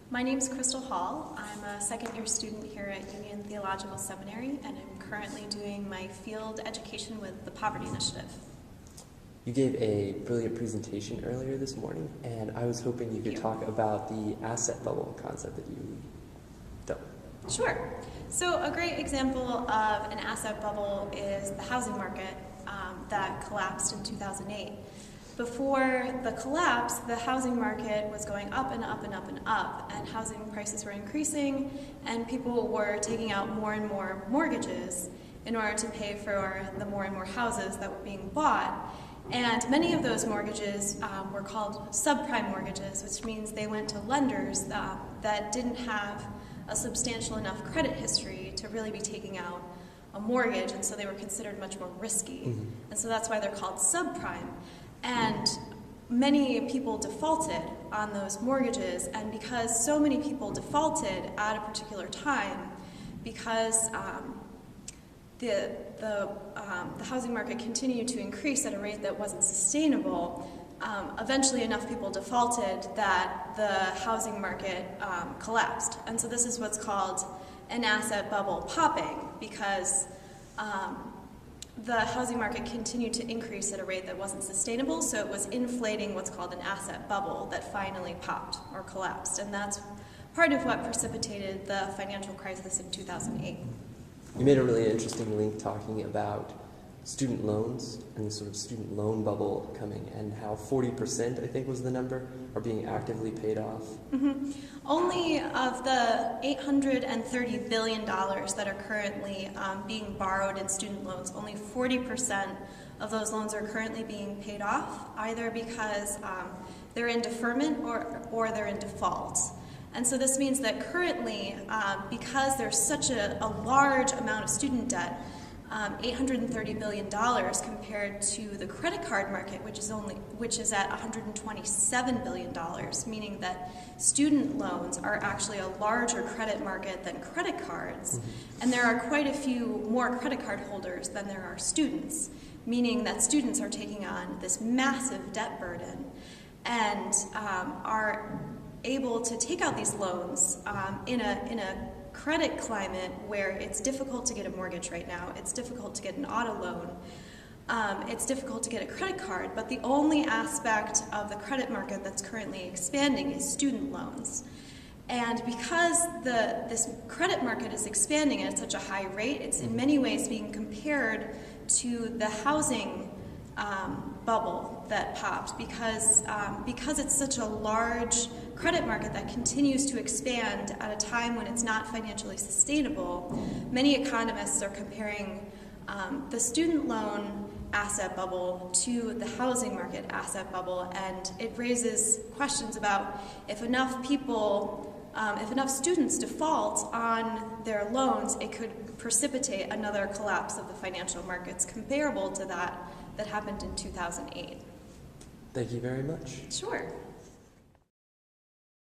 My name is Crystal Hall. I'm a second-year student here at Union Theological Seminary, and I'm currently doing my field education with the Poverty Initiative. You gave a brilliant presentation earlier this morning, and I was hoping you could talk about the asset bubble concept that you dealt with. Sure. So a great example of an asset bubble is the housing market that collapsed in 2008. Before the collapse, the housing market was going up and up and up and up, and housing prices were increasing, and people were taking out more and more mortgages in order to pay for the more and more houses that were being bought. And many of those mortgages were called subprime mortgages, which means they went to lenders that didn't have a substantial enough credit history to really be taking out a mortgage, and so they were considered much more risky. And so that's why they're called subprime. And many people defaulted on those mortgages, and because so many people defaulted at a particular time, because the housing market continued to increase at a rate that wasn't sustainable, eventually enough people defaulted that the housing market collapsed. And so this is what's called an asset bubble popping, because the housing market continued to increase at a rate that wasn't sustainable, so it was inflating what's called an asset bubble that finally popped or collapsed. And that's part of what precipitated the financial crisis in 2008. You made a really interesting link talking about student loans and the sort of student loan bubble coming, and how 40%, I think was the number, are being actively paid off. Only of the $830 billion that are currently being borrowed in student loans, only 40% of those loans are currently being paid off, either because they're in deferment or they're in default. And so this means that currently, because there's such a large amount of student debt, $830 billion compared to the credit card market, which is at $127 billion, meaning that student loans are actually a larger credit market than credit cards. And there are quite a few more credit card holders than there are students, meaning that students are taking on this massive debt burden and are able to take out these loans in a credit climate where it's difficult to get a mortgage right now, it's difficult to get an auto loan, it's difficult to get a credit card, but the only aspect of the credit market that's currently expanding is student loans. And because this credit market is expanding at such a high rate, it's in many ways being compared to the housing bubble that popped, because it's such a large credit market that continues to expand at a time when it's not financially sustainable. Many economists are comparing the student loan asset bubble to the housing market asset bubble, and it raises questions about if enough students default on their loans, it could precipitate another collapse of the financial markets comparable to that happened in 2008. Thank you very much. Sure.